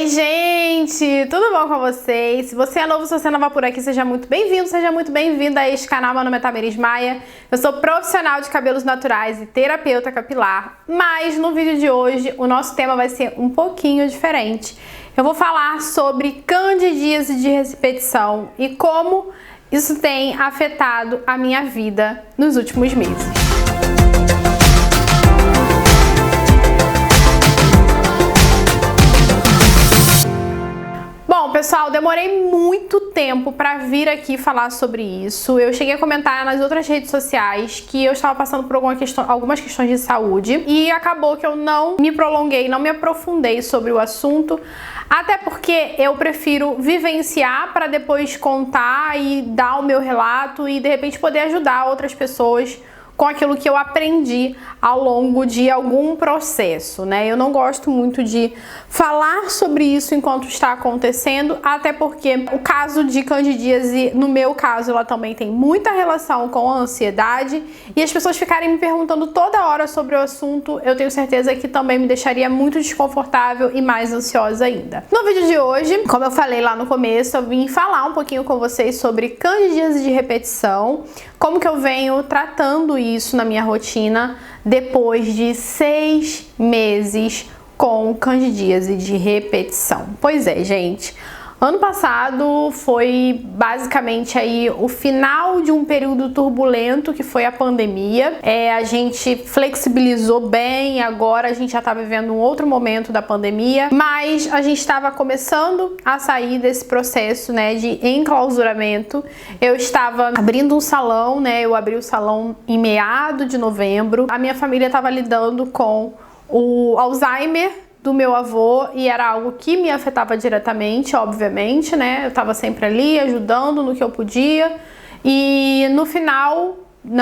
Oi, gente! Tudo bom com vocês? Se você é novo, se você é nova por aqui, seja muito bem-vindo, seja muito bem-vinda a este canal. Meu nome é Tamiris Maia, eu sou profissional de cabelos naturais e terapeuta capilar, mas no vídeo de hoje o nosso tema vai ser um pouquinho diferente. Eu vou falar sobre candidíase de repetição e como isso tem afetado a minha vida nos últimos meses. Bom, pessoal, demorei muito tempo para vir aqui falar sobre isso. Eu cheguei a comentar nas outras redes sociais que eu estava passando por algumas questões de saúde e acabou que eu não me prolonguei, não me aprofundei sobre o assunto, até porque eu prefiro vivenciar para depois contar e dar o meu relato e de repente poder ajudar outras pessoas com aquilo que eu aprendi ao longo de algum processo, né? Eu não gosto muito de falar sobre isso enquanto está acontecendo, até porque o caso de candidíase, no meu caso, ela também tem muita relação com a ansiedade, e as pessoas ficarem me perguntando toda hora sobre o assunto, eu tenho certeza que também me deixaria muito desconfortável e mais ansiosa ainda. No vídeo de hoje, como eu falei lá no começo, eu vim falar um pouquinho com vocês sobre candidíase de repetição, como que eu venho tratando isso na minha rotina depois de 6 meses com candidíase de repetição. Pois é, gente. Ano passado foi basicamente aí o final de um período turbulento que foi a pandemia. A gente flexibilizou bem, agora a gente já está vivendo um outro momento da pandemia, mas a gente estava começando a sair desse processo, né, de enclausuramento. Eu estava abrindo um salão, né, eu abri o salão em meados de novembro. A minha família estava lidando com o Alzheimer do meu avô e era algo que me afetava diretamente, obviamente, né? Eu tava sempre ali ajudando no que eu podia. E no final,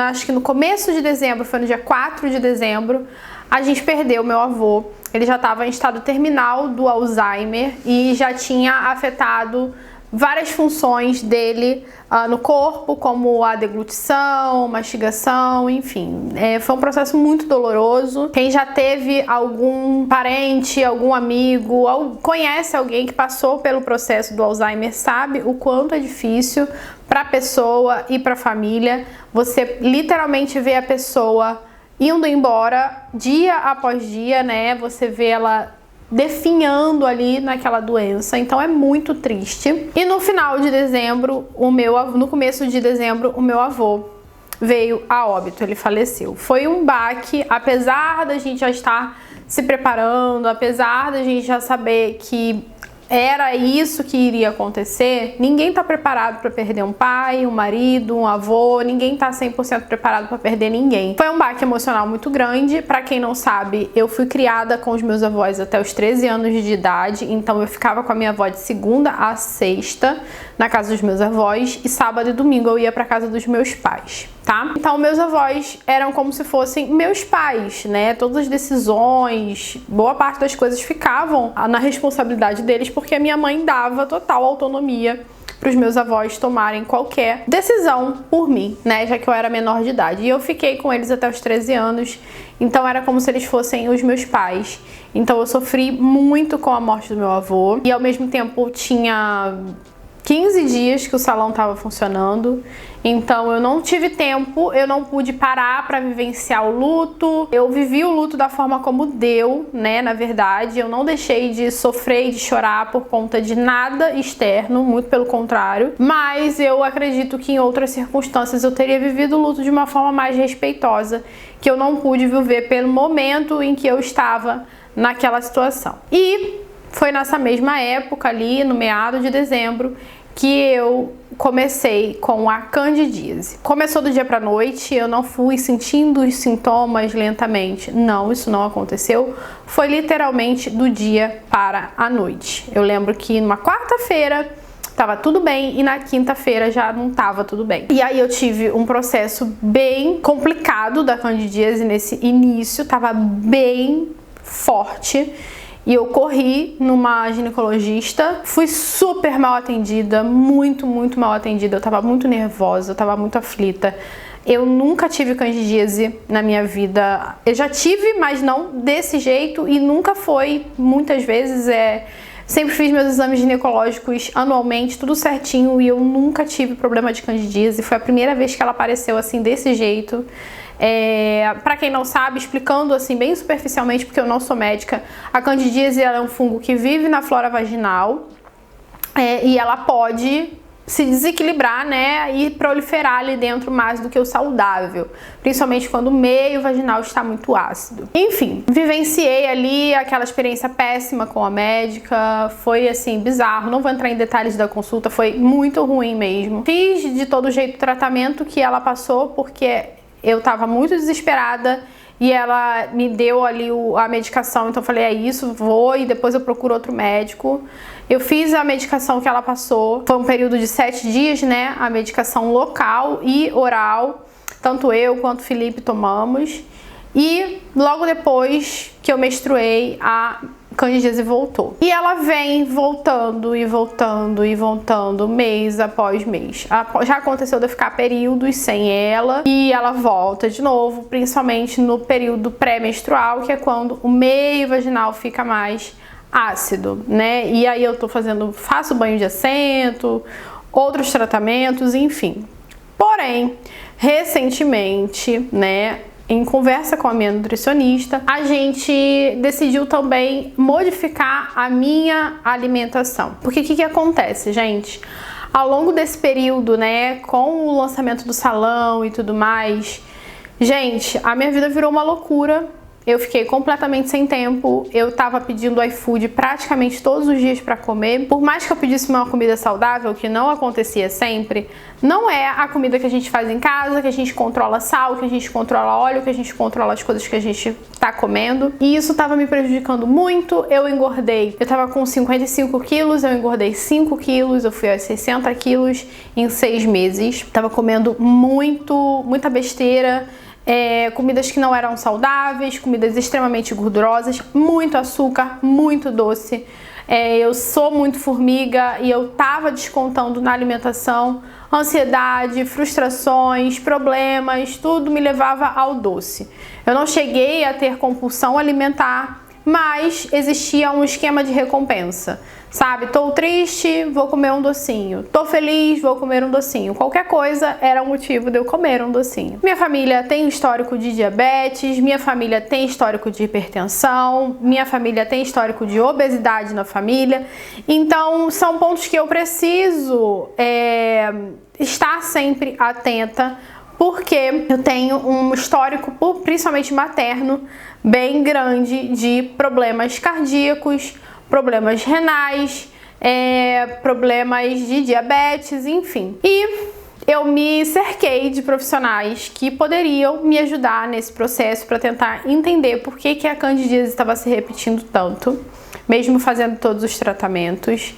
acho que no começo de dezembro, foi no dia 4 de dezembro, a gente perdeu meu avô. Ele já estava em estado terminal do Alzheimer e já tinha afetado várias funções dele no corpo, como a deglutição, mastigação, enfim. Foi um processo muito doloroso. Quem já teve algum parente, algum amigo, conhece alguém que passou pelo processo do Alzheimer, sabe o quanto é difícil para a pessoa e para a família. Você literalmente vê a pessoa indo embora dia após dia, né? Você vê ela definhando ali naquela doença, então é muito triste. E no final de dezembro, no começo de dezembro, o meu avô veio a óbito, ele faleceu. Foi um baque, apesar da gente já estar se preparando, apesar da gente já saber que era isso que iria acontecer, ninguém tá preparado para perder um pai, um marido, um avô, ninguém tá 100% preparado para perder ninguém. Foi um baque emocional muito grande. Para quem não sabe, eu fui criada com os meus avós até os 13 anos de idade, então eu ficava com a minha avó de segunda a sexta na casa dos meus avós e sábado e domingo eu ia para casa dos meus pais, tá? Então meus avós eram como se fossem meus pais, né? Todas as decisões, boa parte das coisas ficavam na responsabilidade deles, porque a minha mãe dava total autonomia para os meus avós tomarem qualquer decisão por mim, né? Já que eu era menor de idade. E eu fiquei com eles até os 13 anos, então era como se eles fossem os meus pais. Então eu sofri muito com a morte do meu avô e ao mesmo tempo tinha 15 dias que o salão estava funcionando, então eu não tive tempo, eu não pude parar para vivenciar o luto. Eu vivi o luto da forma como deu, né? Na verdade, eu não deixei de sofrer e de chorar por conta de nada externo, muito pelo contrário. Mas eu acredito que em outras circunstâncias eu teria vivido o luto de uma forma mais respeitosa, que eu não pude viver pelo momento em que eu estava naquela situação. E foi nessa mesma época ali, no meado de dezembro, que eu comecei com a candidíase. Começou do dia para noite, eu não fui sentindo os sintomas lentamente. Não, isso não aconteceu. Foi literalmente do dia para a noite. Eu lembro que numa quarta-feira tava tudo bem e na quinta-feira já não tava tudo bem. E aí eu tive um processo bem complicado da candidíase nesse início, tava bem forte. E eu corri numa ginecologista, fui super mal atendida, muito mal atendida. Eu tava muito nervosa, eu tava muito aflita. Eu nunca tive candidíase na minha vida. Eu já tive, mas não desse jeito e nunca foi, muitas vezes, Sempre fiz meus exames ginecológicos anualmente, tudo certinho, e eu nunca tive problema de candidíase. Foi a primeira vez que ela apareceu assim, desse jeito. Pra quem não sabe, explicando assim bem superficialmente, porque eu não sou médica, a candidíase ela é um fungo que vive na flora vaginal e ela pode se desequilibrar, né, e proliferar ali dentro mais do que o saudável, principalmente quando o meio vaginal está muito ácido. Enfim, vivenciei ali aquela experiência péssima com a médica, foi assim, bizarro, não vou entrar em detalhes da consulta, foi muito ruim mesmo. Fiz de todo jeito o tratamento que ela passou, porque eu tava muito desesperada e ela me deu ali a medicação, então eu falei, é isso, vou e depois eu procuro outro médico. Eu fiz a medicação que ela passou, foi um período de 7 dias, né, a medicação local e oral, tanto eu quanto o Felipe tomamos, e logo depois que eu menstruei, a candidíase voltou. E ela vem voltando e voltando e voltando mês após mês. Já aconteceu de eu ficar períodos sem ela e ela volta de novo, principalmente no período pré-menstrual, que é quando o meio vaginal fica mais ácido, né? E aí eu faço banho de assento, outros tratamentos, enfim. Porém, recentemente, né, em conversa com a minha nutricionista, a gente decidiu também modificar a minha alimentação. Porque o que acontece, gente? Ao longo desse período, né, com o lançamento do salão e tudo mais, gente, a minha vida virou uma loucura. Eu fiquei completamente sem tempo, eu tava pedindo iFood praticamente todos os dias para comer. Por mais que eu pedisse uma comida saudável, que não acontecia sempre, não é a comida que a gente faz em casa, que a gente controla sal, que a gente controla óleo, que a gente controla as coisas que a gente tá comendo. E isso tava me prejudicando muito, eu engordei. Eu tava com 55 quilos, eu engordei 5 quilos, eu fui aos 60 quilos em 6 meses. Tava comendo muita besteira, comidas que não eram saudáveis, comidas extremamente gordurosas, muito açúcar, muito doce. Eu sou muito formiga e eu tava descontando na alimentação. Ansiedade, frustrações, problemas, tudo me levava ao doce. Eu não cheguei a ter compulsão alimentar, mas existia um esquema de recompensa, sabe? Tô triste, vou comer um docinho. Tô feliz, vou comer um docinho. Qualquer coisa era um motivo de eu comer um docinho. Minha família tem histórico de diabetes, minha família tem histórico de hipertensão, minha família tem histórico de obesidade na família. Então, são pontos que eu preciso estar sempre atenta, porque eu tenho um histórico, principalmente materno, bem grande de problemas cardíacos, problemas renais, problemas de diabetes, enfim. E eu me cerquei de profissionais que poderiam me ajudar nesse processo para tentar entender por que a candidíase estava se repetindo tanto, mesmo fazendo todos os tratamentos.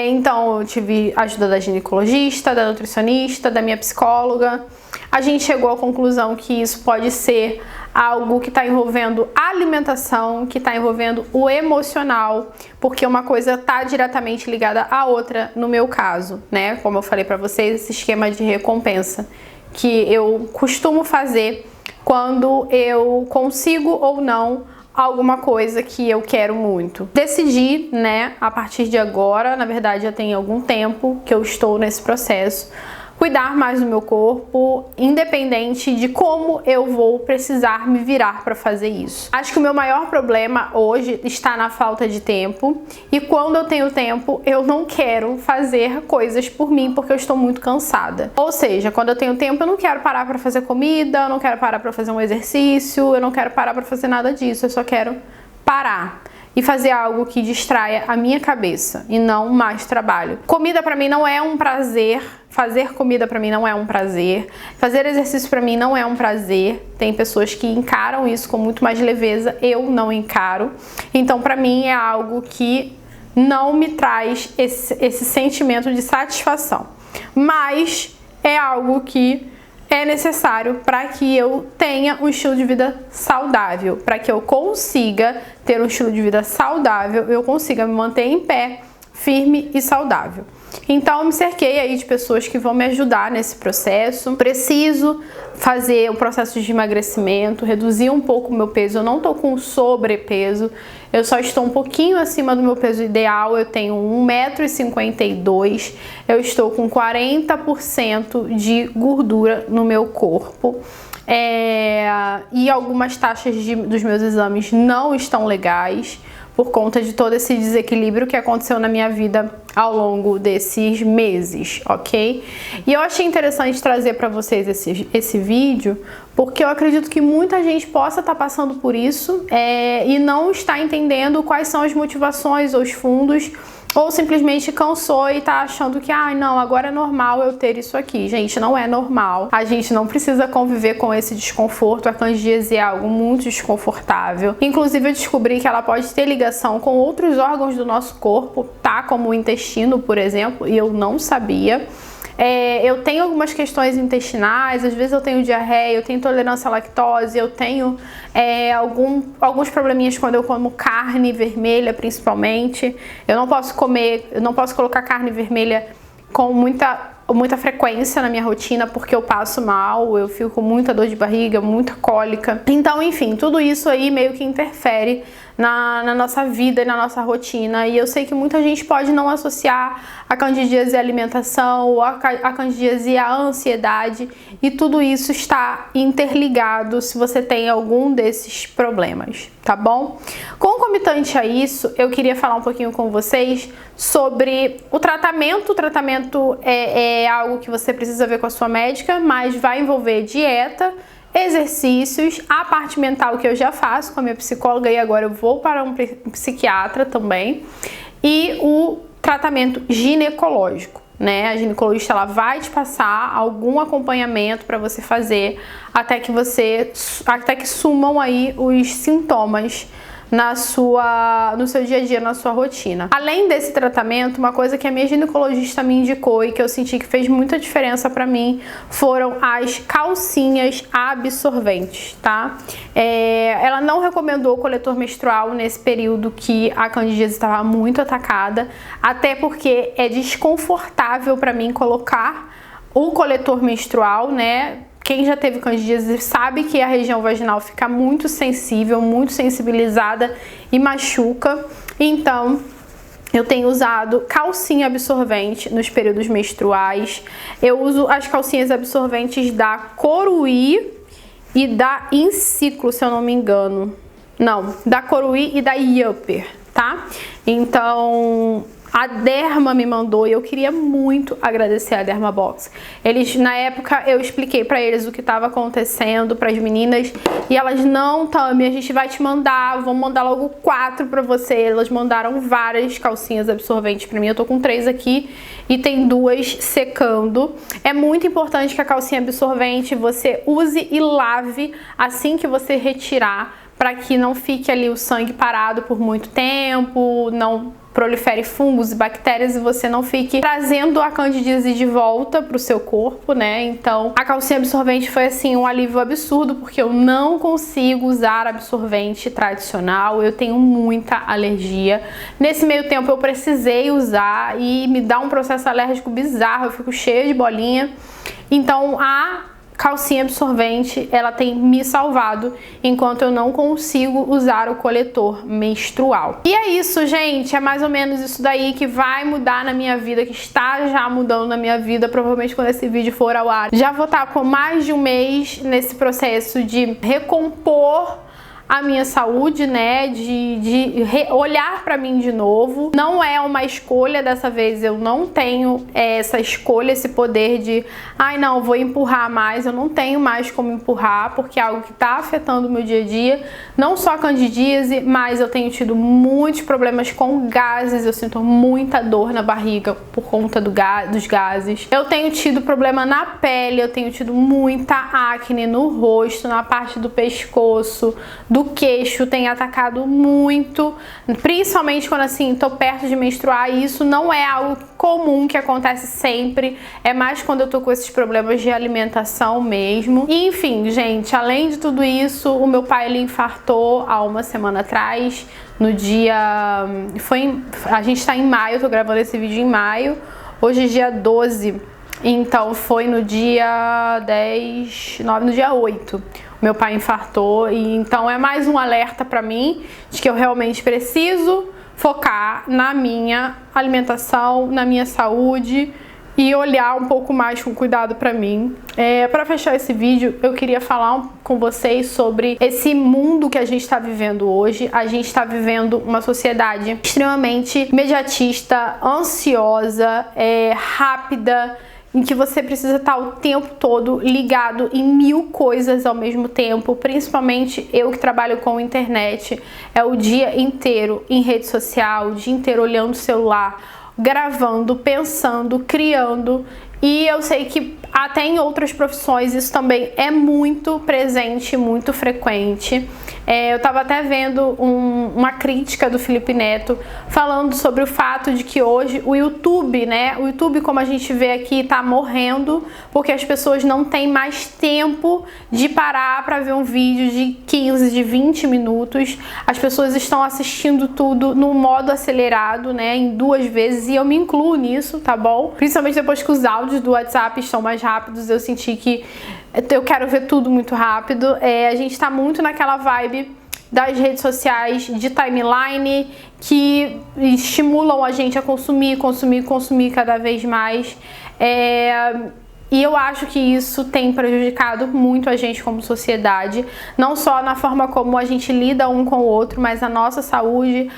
Então eu tive a ajuda da ginecologista, da nutricionista, da minha psicóloga. A gente chegou à conclusão que isso pode ser algo que está envolvendo a alimentação, que está envolvendo o emocional, porque uma coisa está diretamente ligada à outra, no meu caso, né? Como eu falei para vocês, esse esquema de recompensa que eu costumo fazer quando eu consigo ou não alguma coisa que eu quero muito. Decidi, né, a partir de agora, na verdade já tem algum tempo que eu estou nesse processo, cuidar mais do meu corpo, independente de como eu vou precisar me virar para fazer isso. Acho que o meu maior problema hoje está na falta de tempo, e quando eu tenho tempo, eu não quero fazer coisas por mim porque eu estou muito cansada. Ou seja, quando eu tenho tempo, eu não quero parar para fazer comida, eu não quero parar para fazer um exercício, eu não quero parar para fazer nada disso, eu só quero parar e fazer algo que distraia a minha cabeça e não mais trabalho. Comida para mim não é um prazer, fazer comida para mim não é um prazer, fazer exercício para mim não é um prazer. Tem pessoas que encaram isso com muito mais leveza, eu não encaro. Então para mim é algo que não me traz esse sentimento de satisfação, mas é algo que é necessário para que eu tenha um estilo de vida saudável, para que eu consiga ter um estilo de vida saudável, eu consiga me manter em pé firme e saudável. Então eu me cerquei aí de pessoas que vão me ajudar nesse processo. Preciso fazer o processo de emagrecimento, reduzir um pouco o meu peso. Eu não tô com sobrepeso, eu só estou um pouquinho acima do meu peso ideal. Eu tenho 1,52 m, eu estou com 40% de gordura no meu corpo. E algumas taxas dos meus exames não estão legais por conta de todo esse desequilíbrio que aconteceu na minha vida ao longo desses meses, ok? E eu achei interessante trazer para vocês esse vídeo, porque eu acredito que muita gente possa estar passando por isso e não está entendendo quais são as motivações ou os fundos, ou simplesmente cansou e tá achando que, não, agora é normal eu ter isso aqui. Gente, não é normal. A gente não precisa conviver com esse desconforto. A candidíase é algo muito desconfortável. Inclusive, eu descobri que ela pode ter ligação com outros órgãos do nosso corpo, tá? Como o intestino, por exemplo, e eu não sabia. Eu tenho algumas questões intestinais, às vezes eu tenho diarreia, eu tenho intolerância à lactose, eu tenho alguns probleminhas quando eu como carne vermelha, principalmente. Eu não posso colocar carne vermelha com muita frequência na minha rotina, porque eu passo mal, eu fico com muita dor de barriga, muita cólica. Então, enfim, tudo isso aí meio que interfere na nossa vida e na nossa rotina. E eu sei que muita gente pode não associar a candidíase à alimentação, ou a candidíase à ansiedade, e tudo isso está interligado se você tem algum desses problemas, tá bom? Concomitante a isso, eu queria falar um pouquinho com vocês sobre o tratamento. O tratamento é algo que você precisa ver com a sua médica, mas vai envolver dieta, exercícios, a parte mental que eu já faço com a minha psicóloga, e agora eu vou para um psiquiatra também, e o tratamento ginecológico, né? A ginecologista, ela vai te passar algum acompanhamento para você fazer até que sumam aí os sintomas no seu dia a dia, na sua rotina. Além desse tratamento, uma coisa que a minha ginecologista me indicou e que eu senti que fez muita diferença pra mim foram as calcinhas absorventes, tá? Ela não recomendou o coletor menstrual nesse período que a candidíase estava muito atacada, até porque é desconfortável pra mim colocar o coletor menstrual, né? Quem já teve candidíase sabe que a região vaginal fica muito sensível, muito sensibilizada e machuca. Então, eu tenho usado calcinha absorvente nos períodos menstruais. Eu uso as calcinhas absorventes da Coruí e da Inciclo, se eu não me engano. Não, da Coruí e da Yupper, tá? Então, a Derma me mandou e eu queria muito agradecer a Dermabox. Na época, eu expliquei pra eles o que estava acontecendo para as meninas e elas, não, Tami, a gente vai te mandar, vamos mandar logo 4 pra você. Elas mandaram várias calcinhas absorventes pra mim, eu tô com 3 aqui e tem 2 secando. É muito importante que a calcinha absorvente você use e lave assim que você retirar, para que não fique ali o sangue parado por muito tempo, não prolifere fungos e bactérias e você não fique trazendo a candidíase de volta pro seu corpo, né? Então, a calcinha absorvente foi assim um alívio absurdo, porque eu não consigo usar absorvente tradicional, eu tenho muita alergia. Nesse meio tempo eu precisei usar e me dá um processo alérgico bizarro, eu fico cheia de bolinha. Então, a calcinha absorvente, ela tem me salvado enquanto eu não consigo usar o coletor menstrual. E é isso, gente, é mais ou menos isso daí que vai mudar na minha vida, que está já mudando na minha vida. Provavelmente quando esse vídeo for ao ar, já vou estar com mais de um mês nesse processo de recompor a minha saúde, né, de olhar pra mim de novo. Não é uma escolha dessa vez, eu não tenho essa escolha, esse poder de, não, vou empurrar mais. Eu não tenho mais como empurrar, porque é algo que tá afetando o meu dia a dia, não só a candidíase, mas eu tenho tido muitos problemas com gases, eu sinto muita dor na barriga por conta dos gases. Eu tenho tido problema na pele, eu tenho tido muita acne no rosto, na parte do pescoço, do do queixo tem atacado muito, principalmente quando assim tô perto de menstruar, e isso não é algo comum que acontece sempre, é mais quando eu tô com esses problemas de alimentação mesmo. E, enfim, gente, além de tudo isso, o meu pai ele infartou há uma semana atrás, no dia... a gente tá em maio, eu tô gravando esse vídeo em maio, hoje é dia 12, então foi no dia 10, 9, no dia 8. Meu pai infartou, e então é mais um alerta pra mim de que eu realmente preciso focar na minha alimentação, na minha saúde e olhar um pouco mais com cuidado pra mim. Para fechar esse vídeo, eu queria falar com vocês sobre esse mundo que a gente está vivendo hoje. A gente está vivendo uma sociedade extremamente imediatista, ansiosa, rápida, em que você precisa estar o tempo todo ligado em 1000 coisas ao mesmo tempo, principalmente eu que trabalho com internet, é o dia inteiro em rede social, o dia inteiro olhando o celular, gravando, pensando, criando. E eu sei que até em outras profissões isso também é muito presente, muito frequente. Eu tava até vendo uma crítica do Felipe Neto falando sobre o fato de que hoje o YouTube, né? O YouTube, como a gente vê aqui, tá morrendo porque as pessoas não têm mais tempo de parar para ver um vídeo de 15, de 20 minutos. As pessoas estão assistindo tudo no modo acelerado, né? Em 2 vezes, e eu me incluo nisso, tá bom? Principalmente depois que os áudios do WhatsApp estão mais rápidos, eu senti que eu quero ver tudo muito rápido. A gente tá muito naquela vibe das redes sociais de timeline que estimulam a gente a consumir cada vez mais. E eu acho que isso tem prejudicado muito a gente como sociedade, não só na forma como a gente lida um com o outro, mas a nossa saúde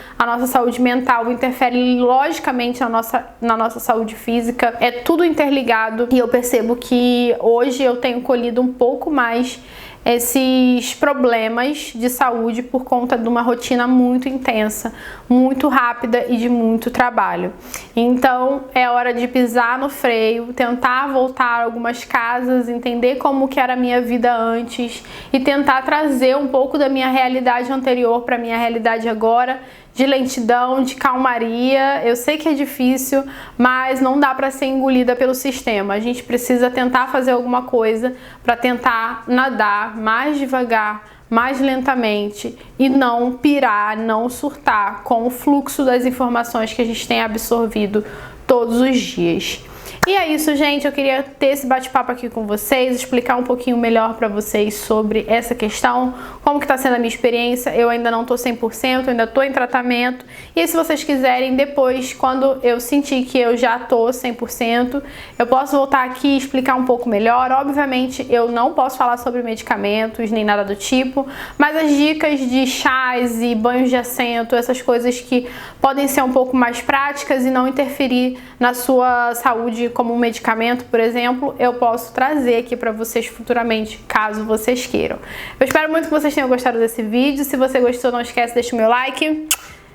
mental interfere logicamente na nossa saúde física, é tudo interligado. E eu percebo que hoje eu tenho colhido um pouco mais esses problemas de saúde por conta de uma rotina muito intensa, muito rápida e de muito trabalho. Então é hora de pisar no freio, tentar voltar a algumas casas, entender como que era a minha vida antes e tentar trazer um pouco da minha realidade anterior para a minha realidade agora, de lentidão, de calmaria. Eu sei que é difícil, mas não dá para ser engolida pelo sistema. A gente precisa tentar fazer alguma coisa para tentar nadar mais devagar, mais lentamente e não pirar, não surtar com o fluxo das informações que a gente tem absorvido todos os dias. E é isso, gente, eu queria ter esse bate-papo aqui com vocês, explicar um pouquinho melhor pra vocês sobre essa questão, como que tá sendo a minha experiência. Eu ainda não tô 100%, ainda tô em tratamento, e se vocês quiserem, depois, quando eu sentir que eu já tô 100%, eu posso voltar aqui e explicar um pouco melhor. Obviamente, eu não posso falar sobre medicamentos, nem nada do tipo, mas as dicas de chás e banhos de assento, essas coisas que podem ser um pouco mais práticas e não interferir na sua saúde como um medicamento, por exemplo, eu posso trazer aqui para vocês futuramente, caso vocês queiram. Eu espero muito que vocês tenham gostado desse vídeo. Se você gostou, não esquece de deixar o meu like.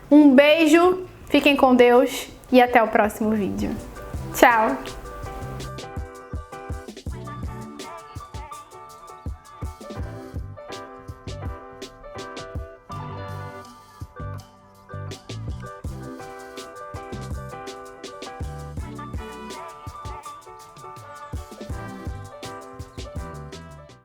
Um beijo, fiquem com Deus e até o próximo vídeo. Tchau!